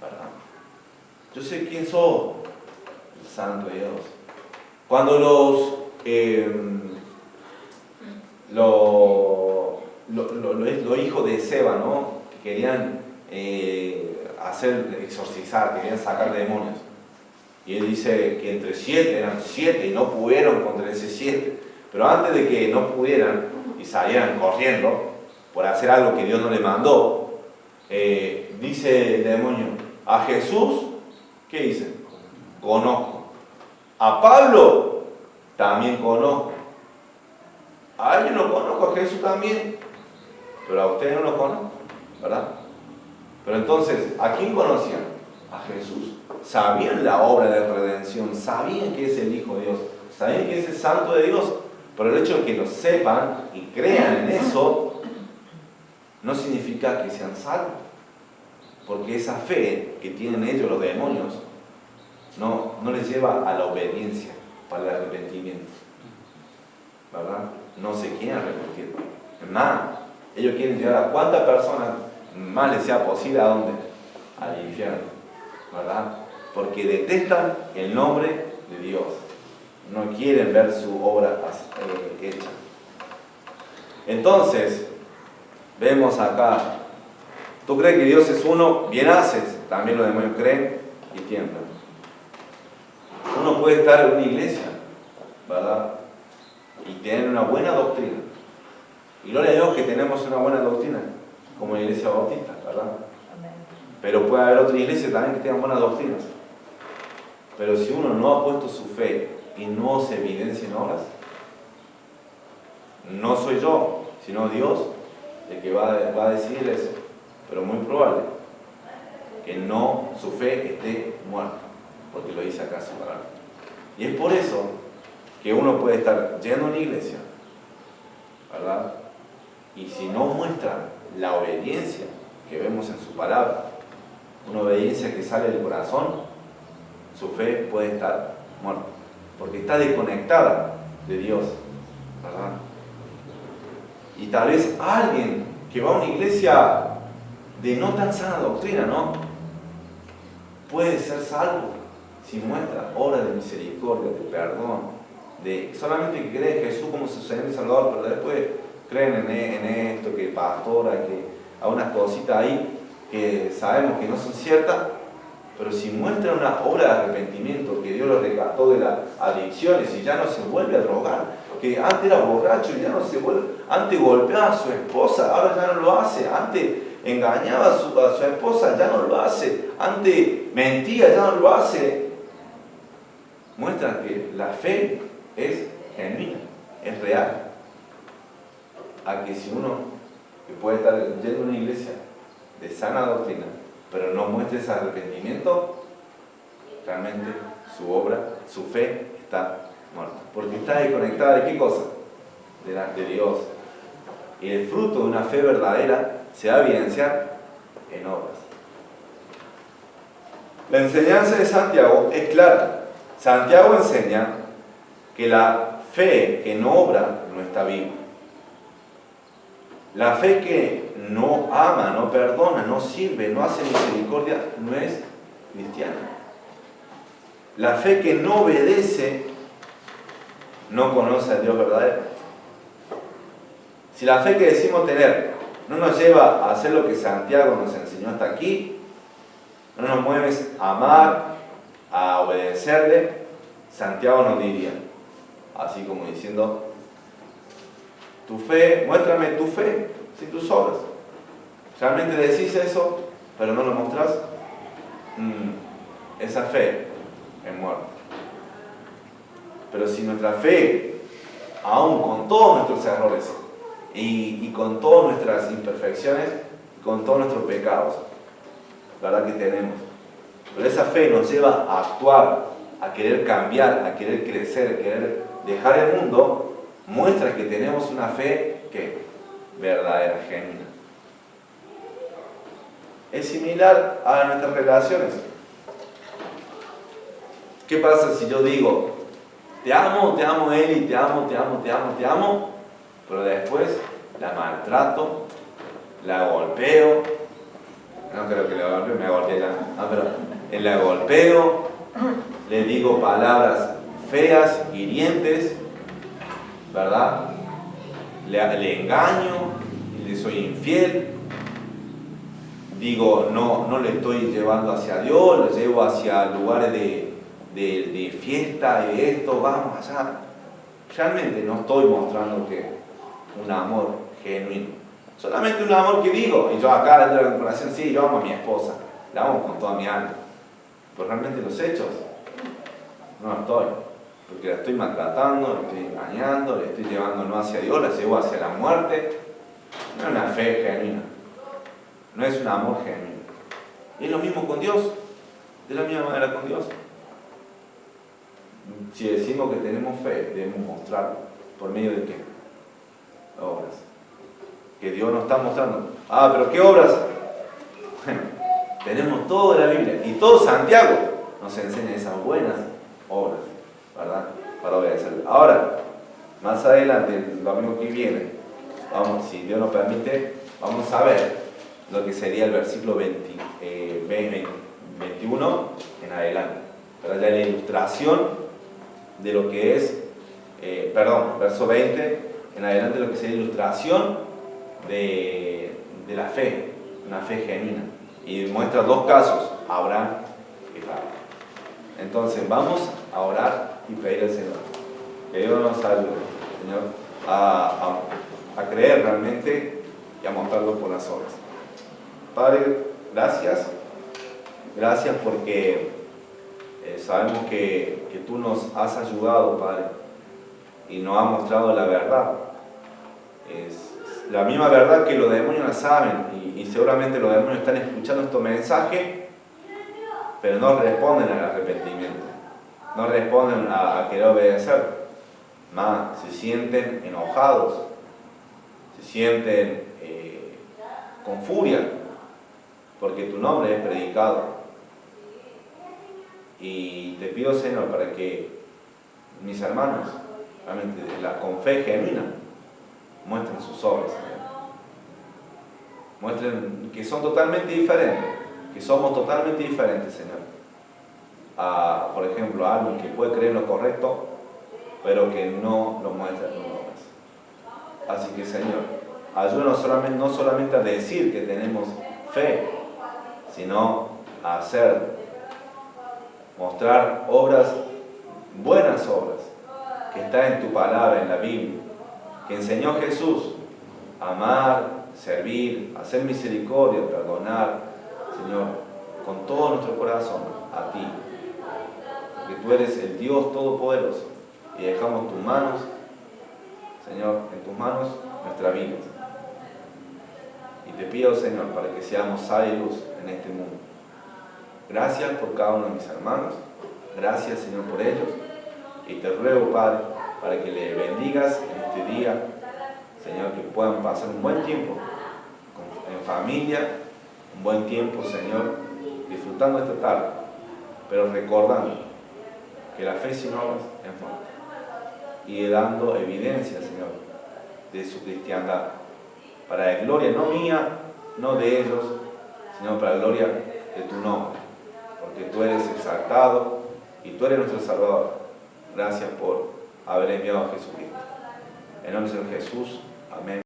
¿verdad? Yo sé quién soy, el Santo de Dios. Cuando los hijos de Seba, ¿no? Que querían exorcizar, querían sacar demonios. Y él dice que entre 7 eran 7 y no pudieron contra ese 7. Pero antes de que no pudieran y salieran corriendo por hacer algo que Dios no le mandó, dice el demonio, a Jesús, ¿qué dice? Conozco. A Pablo también conozco. A él no conozco, a Jesús también, pero a ustedes no lo conozco, ¿verdad? Pero entonces, ¿a quién conocían? A Jesús. Sabían la obra de redención, sabían que es el Hijo de Dios, sabían que es el Santo de Dios, pero el hecho de que lo sepan y crean en eso, no significa que sean salvos, porque esa fe que tienen ellos, los demonios, no les lleva a la obediencia para el arrepentimiento, ¿verdad? No se quieren arrepentir. Más, ellos quieren llevar a cuántas personas más les sea posible, ¿a dónde? Al infierno, ¿verdad? Porque detestan el nombre de Dios. No quieren ver su obra hecha. Entonces, vemos acá, tú crees que Dios es uno, bien haces, también los demonios creen y tiemblan. Uno puede estar en una iglesia, ¿verdad? Y tener una buena doctrina. Y gloria a Dios que tenemos una buena doctrina, como la iglesia bautista, ¿verdad? Pero puede haber otra iglesia también que tenga buenas doctrinas. Pero si uno no ha puesto su fe y no se evidencia en obras, no soy yo, sino Dios el que va a decidir eso. Pero muy probable que no, su fe esté muerta, porque lo dice acá su palabra. Y es por eso que uno puede estar yendo a una iglesia, ¿verdad? Y si no muestra la obediencia que vemos en su palabra, una obediencia que sale del corazón, su fe puede estar muerta, porque está desconectada de Dios, ¿verdad? Y tal vez alguien que va a una iglesia de no tan sana doctrina, ¿no? Puede ser salvo si muestra obra de misericordia, de perdón, de solamente que cree en Jesús como su Señor y Salvador, pero después creen en esto, que pastora, que hay unas cositas ahí que sabemos que no son ciertas, pero si muestra una obra de arrepentimiento, que Dios lo rescató de las adicciones y ya no se vuelve a drogar, que antes era borracho y ya no se vuelve, antes golpeaba a su esposa, ahora ya no lo hace, antes engañaba a su esposa, ya no lo hace, antes mentía, ya no lo hace, muestra que la fe es genuina, es real. A que si uno que puede estar yendo a una iglesia de sana doctrina, pero no muestra ese arrepentimiento, realmente su obra, su fe está muerta. Porque está desconectada ¿de qué cosa? De Dios. Y el fruto de una fe verdadera se va a evidenciar en obras. La enseñanza de Santiago es clara. Santiago enseña que la fe que no obra no está viva. La fe que no ama, no perdona, no sirve, no hace misericordia, no es cristiana. La fe que no obedece, no conoce a Dios verdadero. Si la fe que decimos tener no nos lleva a hacer lo que Santiago nos enseñó hasta aquí, no nos mueve a amar, a obedecerle, Santiago nos diría, así como diciendo, tu fe, muéstrame tu fe, sin tus obras. ¿Realmente decís eso, pero no lo mostrás? Esa fe es muerta. Pero si nuestra fe, aún con todos nuestros errores, y con todas nuestras imperfecciones, con todos nuestros pecados, ¿verdad? Que tenemos. Pero esa fe nos lleva a actuar, a querer cambiar, a querer crecer, a querer dejar el mundo, muestra que tenemos una fe que verdadera, genuina. Es similar a nuestras relaciones. ¿Qué pasa si yo digo, te amo Eli, te amo, pero después la maltrato, la golpeo? No creo que la golpeo, me golpeé ya. No, pero la golpeo, le digo palabras feas, hirientes, ¿verdad? Le engaño, le soy infiel. Digo, no le estoy llevando hacia Dios, lo llevo hacia lugares de fiesta, de esto, vamos allá. Realmente no estoy mostrando que un amor genuino. Solamente un amor que digo, y yo acá dentro de la corazón, sí, yo amo a mi esposa, la amo con toda mi alma. Pero realmente los hechos, no estoy. Porque la estoy maltratando, la estoy engañando, la estoy llevando no hacia Dios, la llevo hacia la muerte. No es una fe genuina. No es un amor genuino. Y es lo mismo con Dios. De la misma manera con Dios. Si decimos que tenemos fe, debemos mostrarlo. ¿Por medio de qué? Obras. Que Dios nos está mostrando. Ah, pero ¿qué obras? Bueno, tenemos todo de la Biblia. Y todo Santiago nos enseña esas buenas obras, ¿verdad? Para obedecer. Ahora, más adelante, el domingo que viene, vamos, si Dios nos permite, vamos a ver lo que sería el versículo 21 en adelante. ¿Verdad? Ya la ilustración de lo que es, verso 20 en adelante, lo que sería ilustración de la fe, una fe genuina. Y muestra dos casos, Abraham y Jacob. Entonces vamos a orar y pedir al Señor que Dios nos ayude, Señor, a creer realmente y a mostrarlo por las obras. Padre, gracias porque sabemos que tú nos has ayudado, Padre, y nos has mostrado la verdad. Es la misma verdad que los demonios la saben, y seguramente los demonios están escuchando estos mensajes, pero no responden al arrepentimiento, no responden a querer obedecer, más se sienten enojados, se sienten con furia, porque tu nombre es predicado. Y te pido, Señor, para que mis hermanos, realmente con fe genuina, muestren sus obras, Señor. Muestren que son totalmente diferentes, que somos totalmente diferentes, Señor. Por ejemplo, a alguien que puede creer lo correcto, pero que no lo muestra con obras. Así que, Señor, ayúdanos no solamente a decir que tenemos fe, sino a mostrar obras, buenas obras, que está en tu palabra, en la Biblia, que enseñó Jesús: amar, servir, hacer misericordia, perdonar, Señor, con todo nuestro corazón a ti, porque tú eres el Dios Todopoderoso, y dejamos tus manos, Señor, en tus manos nuestra vida. Y te pido, Señor, para que seamos sal y luz en este mundo. Gracias por cada uno de mis hermanos, gracias, Señor, por ellos, y te ruego, Padre, para que le bendigas en este día, Señor, que puedan pasar un buen tiempo en familia, un buen tiempo, Señor, disfrutando esta tarde, pero recordando que la fe sin obras es muerta, y dando evidencia, Señor, de su cristiandad, para la gloria no mía, no de ellos, sino para la gloria de tu nombre, porque tú eres exaltado y tú eres nuestro Salvador. Gracias por haber enviado a Jesucristo. En nombre del Señor Jesús. Amén.